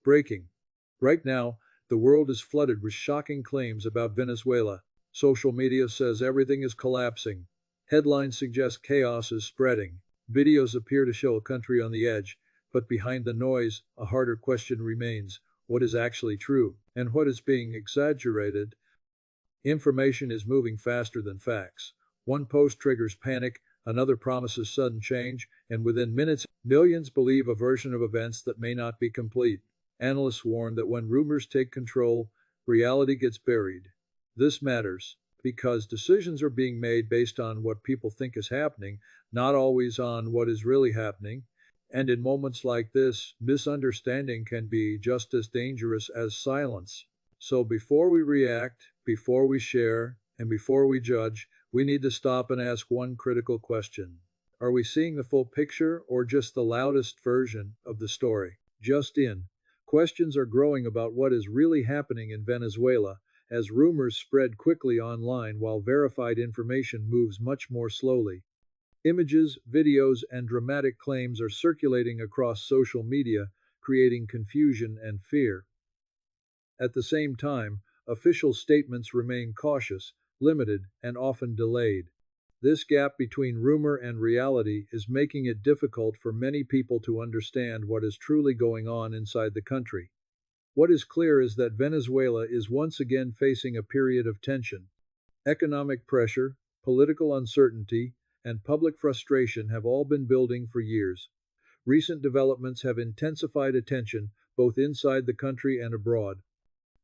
Breaking. Right now, the world is flooded with shocking claims about Venezuela. Social media says everything is collapsing. Headlines suggest chaos is spreading. Videos appear to show a country on the edge, but behind the noise, a harder question remains: what is actually true, and what is being exaggerated? Information is moving faster than facts. One post triggers panic, another promises sudden change, and within minutes, millions believe a version of events that may not be complete. Analysts warn that when rumors take control, reality gets buried. This matters because decisions are being made based on what people think is happening, not always on what is really happening. And in moments like this, misunderstanding can be just as dangerous as silence. So before we react, before we share, and before we judge, we need to stop and ask one critical question. Are we seeing the full picture or just the loudest version of the story? Just in. Questions are growing about what is really happening in Venezuela as rumors spread quickly online while verified information moves much more slowly. Images, videos, and dramatic claims are circulating across social media, creating confusion and fear. At the same time, official statements remain cautious, limited, and often delayed. This gap between rumor and reality is making it difficult for many people to understand what is truly going on inside the country. What is clear is that Venezuela is once again facing a period of tension. Economic pressure, political uncertainty, and public frustration have all been building for years. Recent developments have intensified attention, both inside the country and abroad.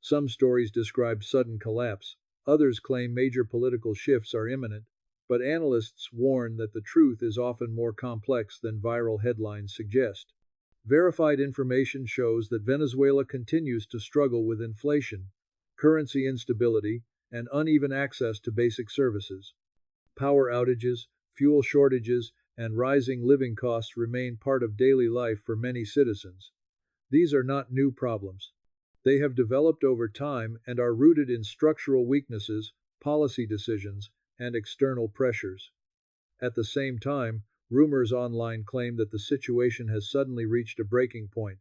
Some stories describe sudden collapse, others claim major political shifts are imminent, but analysts warn that the truth is often more complex than viral headlines suggest. Verified information shows that Venezuela continues to struggle with inflation, currency instability, and uneven access to basic services. Power outages, fuel shortages, and rising living costs remain part of daily life for many citizens. These are not new problems. They have developed over time and are rooted in structural weaknesses, policy decisions, and external pressures. At the same time, rumors online claim that the situation has suddenly reached a breaking point.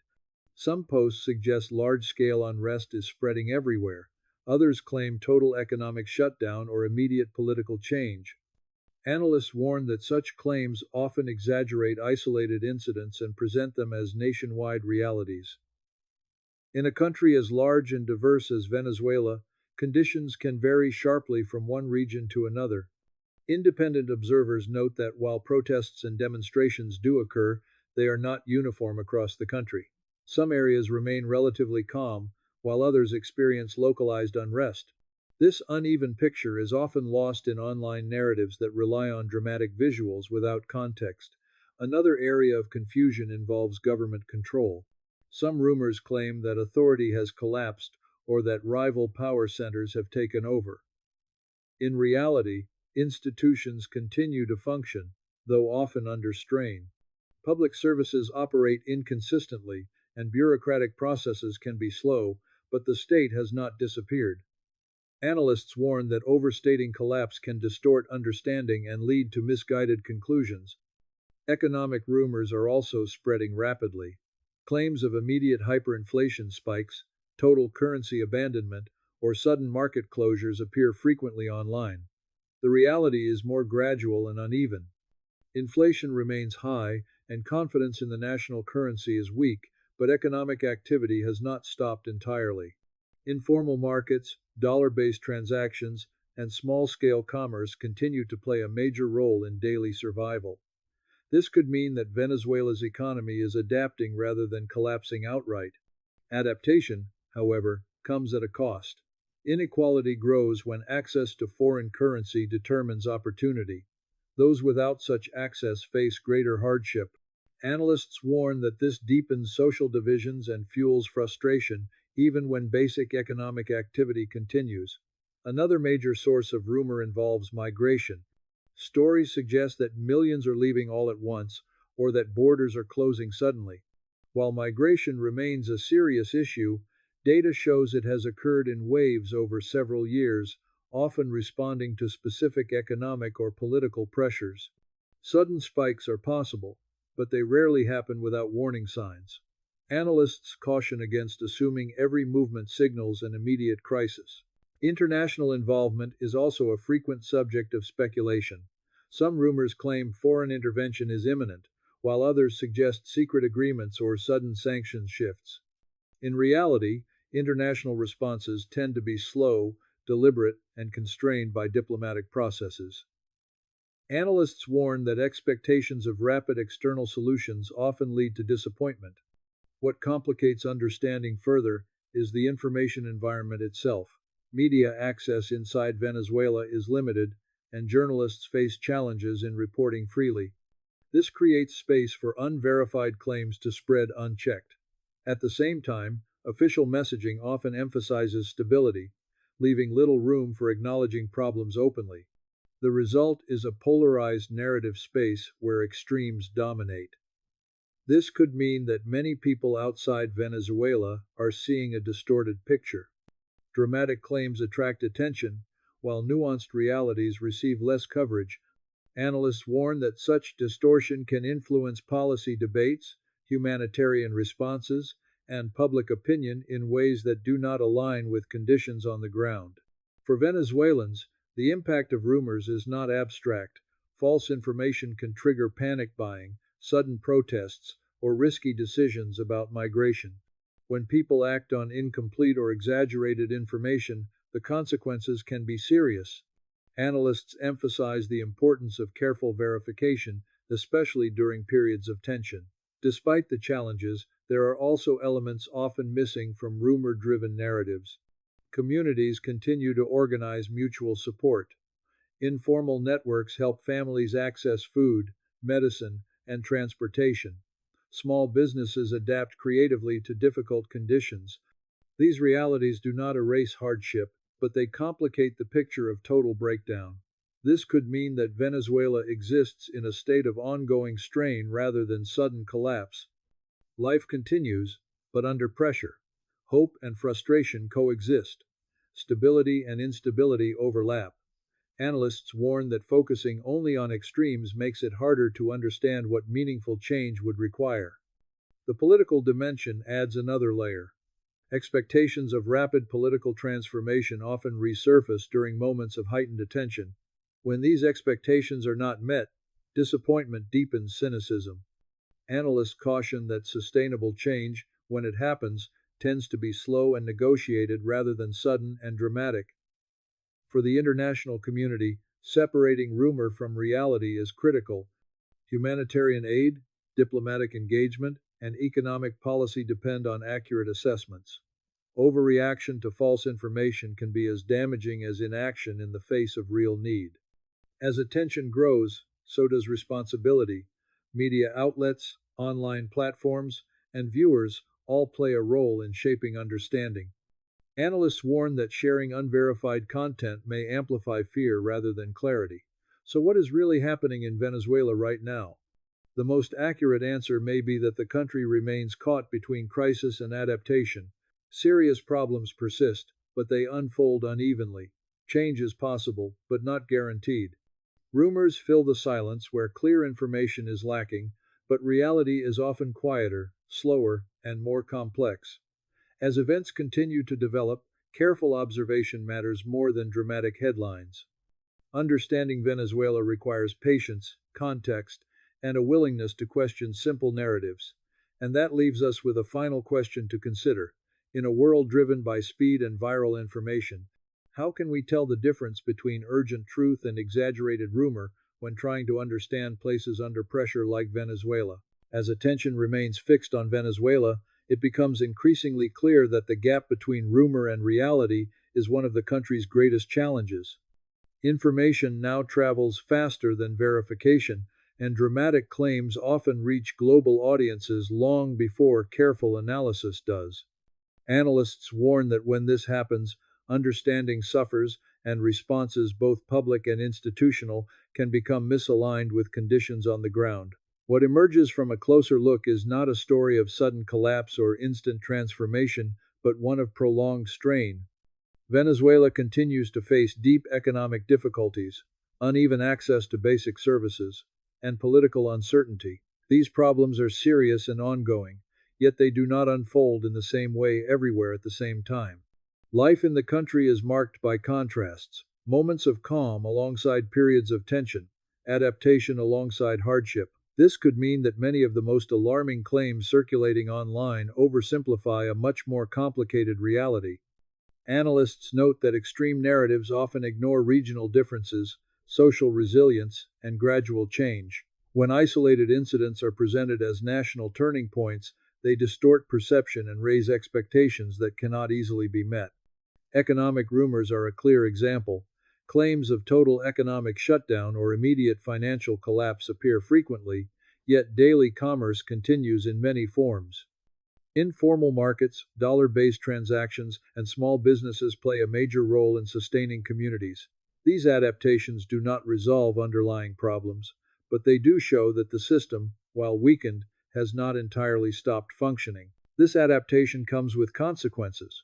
Some posts suggest large-scale unrest is spreading everywhere. Others claim total economic shutdown or immediate political change. Analysts warn that such claims often exaggerate isolated incidents and present them as nationwide realities. In a country as large and diverse as Venezuela, conditions can vary sharply from one region to another. Independent observers note that while protests and demonstrations do occur, they are not uniform across the country. Some areas remain relatively calm, while others experience localized unrest. This uneven picture is often lost in online narratives that rely on dramatic visuals without context. Another area of confusion involves government control. Some rumors claim that authority has collapsed or that rival power centers have taken over. In reality, institutions continue to function, though often under strain. Public services operate inconsistently, and bureaucratic processes can be slow, but the state has not disappeared. Analysts warn that overstating collapse can distort understanding and lead to misguided conclusions. Economic rumors are also spreading rapidly. Claims of immediate hyperinflation spikes, total currency abandonment, or sudden market closures appear frequently online. The reality is more gradual and uneven. Inflation remains high, and confidence in the national currency is weak, but economic activity has not stopped entirely. Informal markets, dollar-based transactions, and small-scale commerce continue to play a major role in daily survival. This could mean that Venezuela's economy is adapting rather than collapsing outright. Adaptation, however, comes at a cost. Inequality grows when access to foreign currency determines opportunity. Those without such access face greater hardship. Analysts warn that this deepens social divisions and fuels frustration, even when basic economic activity continues. Another major source of rumor involves migration. Stories suggest that millions are leaving all at once, or that borders are closing suddenly. While migration remains a serious issue, data shows it has occurred in waves over several years, often responding to specific economic or political pressures. Sudden spikes are possible, but they rarely happen without warning signs. Analysts caution against assuming every movement signals an immediate crisis. International involvement is also a frequent subject of speculation. Some rumors claim foreign intervention is imminent, while others suggest secret agreements or sudden sanctions shifts. In reality, international responses tend to be slow, deliberate, and constrained by diplomatic processes. Analysts warn that expectations of rapid external solutions often lead to disappointment. What complicates understanding further is the information environment itself. Media access inside Venezuela is limited, and journalists face challenges in reporting freely. This creates space for unverified claims to spread unchecked. At the same time, official messaging often emphasizes stability, leaving little room for acknowledging problems openly. The result is a polarized narrative space where extremes dominate. This could mean that many people outside Venezuela are seeing a distorted picture. Dramatic claims attract attention, while nuanced realities receive less coverage. Analysts warn that such distortion can influence policy debates, humanitarian responses, and public opinion in ways that do not align with conditions on the ground. For Venezuelans, the impact of rumors is not abstract. False information can trigger panic buying, sudden protests, or risky decisions about migration. When people act on incomplete or exaggerated information, the consequences can be serious. Analysts emphasize the importance of careful verification, especially during periods of tension. Despite the challenges, there are also elements often missing from rumor-driven narratives. Communities continue to organize mutual support. Informal networks help families access food, medicine, and transportation. Small businesses adapt creatively to difficult conditions. These realities do not erase hardship, but they complicate the picture of total breakdown. This could mean that Venezuela exists in a state of ongoing strain rather than sudden collapse. Life continues, but under pressure. Hope and frustration coexist. Stability and instability overlap. Analysts warn that focusing only on extremes makes it harder to understand what meaningful change would require. The political dimension adds another layer. Expectations of rapid political transformation often resurface during moments of heightened attention. When these expectations are not met, disappointment deepens cynicism. Analysts caution that sustainable change, when it happens, tends to be slow and negotiated rather than sudden and dramatic. For the international community, separating rumor from reality is critical. Humanitarian aid, diplomatic engagement, and economic policy depend on accurate assessments. Overreaction to false information can be as damaging as inaction in the face of real need. As attention grows, so does responsibility. Media outlets, online platforms, and viewers all play a role in shaping understanding. Analysts warn that sharing unverified content may amplify fear rather than clarity. So, what is really happening in Venezuela right now? The most accurate answer may be that the country remains caught between crisis and adaptation. Serious problems persist, but they unfold unevenly. Change is possible, but not guaranteed. Rumors fill the silence where clear information is lacking, but reality is often quieter, slower, and more complex. As events continue to develop, careful observation matters more than dramatic headlines. Understanding Venezuela requires patience, context, and a willingness to question simple narratives. And that leaves us with a final question to consider. In a world driven by speed and viral information, how can we tell the difference between urgent truth and exaggerated rumor when trying to understand places under pressure like Venezuela? As attention remains fixed on Venezuela, it becomes increasingly clear that the gap between rumor and reality is one of the country's greatest challenges. Information now travels faster than verification, and dramatic claims often reach global audiences long before careful analysis does. Analysts warn that when this happens, understanding suffers, and responses, both public and institutional, can become misaligned with conditions on the ground. What emerges from a closer look is not a story of sudden collapse or instant transformation, but one of prolonged strain. Venezuela continues to face deep economic difficulties, uneven access to basic services, and political uncertainty. These problems are serious and ongoing, yet they do not unfold in the same way everywhere at the same time. Life in the country is marked by contrasts, moments of calm alongside periods of tension, adaptation alongside hardship. This could mean that many of the most alarming claims circulating online oversimplify a much more complicated reality. Analysts note that extreme narratives often ignore regional differences, social resilience, and gradual change. When isolated incidents are presented as national turning points, they distort perception and raise expectations that cannot easily be met. Economic rumors are a clear example. Claims of total economic shutdown or immediate financial collapse appear frequently, yet daily commerce continues in many forms. Informal markets, dollar-based transactions, and small businesses play a major role in sustaining communities. These adaptations do not resolve underlying problems, but they do show that the system, while weakened, has not entirely stopped functioning. This adaptation comes with consequences.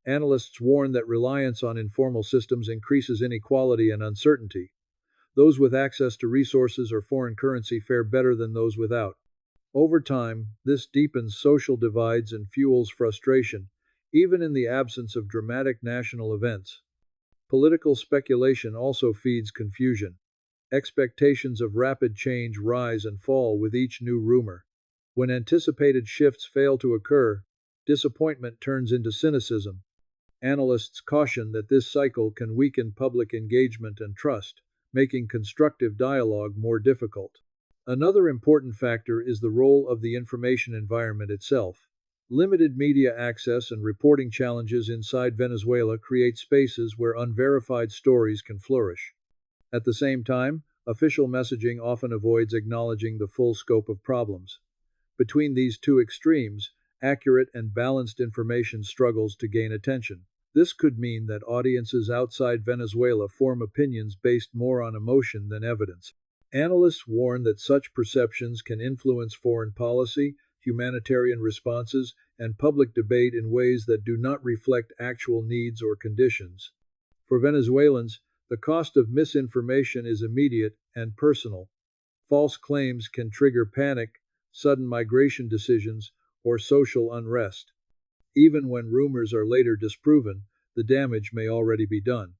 Analysts warn that reliance on informal systems increases inequality and uncertainty. Those with access to resources or foreign currency fare better than those without. Over time, this deepens social divides and fuels frustration, even in the absence of dramatic national events. Political speculation also feeds confusion. Expectations of rapid change rise and fall with each new rumor. When anticipated shifts fail to occur, disappointment turns into cynicism. Analysts caution that this cycle can weaken public engagement and trust, making constructive dialogue more difficult. Another important factor is the role of the information environment itself. Limited media access and reporting challenges inside Venezuela create spaces where unverified stories can flourish. At the same time, official messaging often avoids acknowledging the full scope of problems. Between these two extremes, accurate and balanced information struggles to gain attention. This could mean that audiences outside Venezuela form opinions based more on emotion than evidence. Analysts warn that such perceptions can influence foreign policy, humanitarian responses, and public debate in ways that do not reflect actual needs or conditions. For Venezuelans, the cost of misinformation is immediate and personal. False claims can trigger panic, sudden migration decisions, or social unrest. Even when rumors are later disproven, the damage may already be done.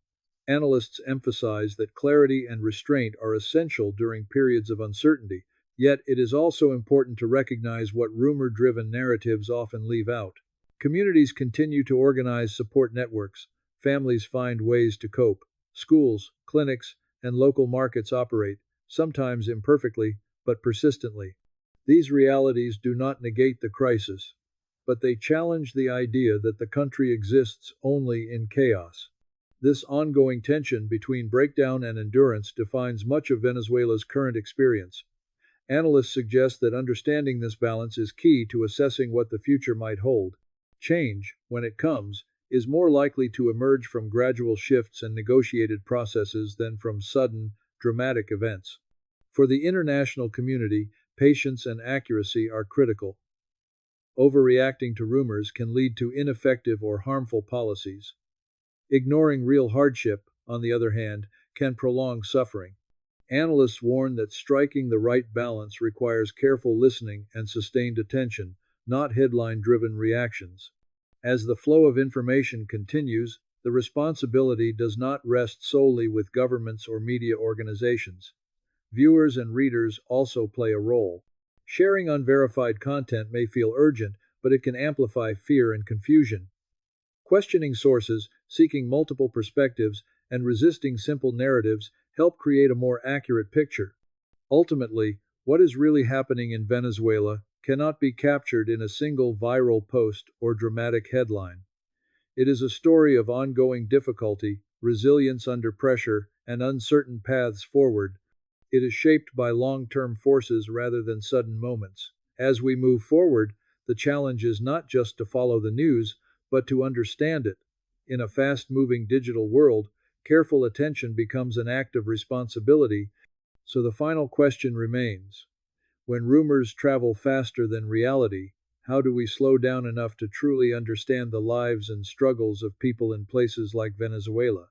Analysts emphasize that clarity and restraint are essential during periods of uncertainty, yet it is also important to recognize what rumor-driven narratives often leave out. Communities continue to organize support networks, families find ways to cope, schools, clinics, and local markets operate, sometimes imperfectly, but persistently. These realities do not negate the crisis, but they challenge the idea that the country exists only in chaos. This ongoing tension between breakdown and endurance defines much of Venezuela's current experience. Analysts suggest that understanding this balance is key to assessing what the future might hold. Change, when it comes, is more likely to emerge from gradual shifts and negotiated processes than from sudden, dramatic events. For the international community, patience and accuracy are critical. Overreacting to rumors can lead to ineffective or harmful policies. Ignoring real hardship, on the other hand, can prolong suffering. Analysts warn that striking the right balance requires careful listening and sustained attention, not headline-driven reactions. As the flow of information continues, the responsibility does not rest solely with governments or media organizations. Viewers and readers also play a role. Sharing unverified content may feel urgent, but it can amplify fear and confusion. Questioning sources, seeking multiple perspectives, and resisting simple narratives help create a more accurate picture. Ultimately, what is really happening in Venezuela cannot be captured in a single viral post or dramatic headline. It is a story of ongoing difficulty, resilience under pressure, and uncertain paths forward. It is shaped by long-term forces rather than sudden moments. As we move forward, the challenge is not just to follow the news, but to understand it. In a fast-moving digital world, careful attention becomes an act of responsibility, so the final question remains. When rumors travel faster than reality, how do we slow down enough to truly understand the lives and struggles of people in places like Venezuela?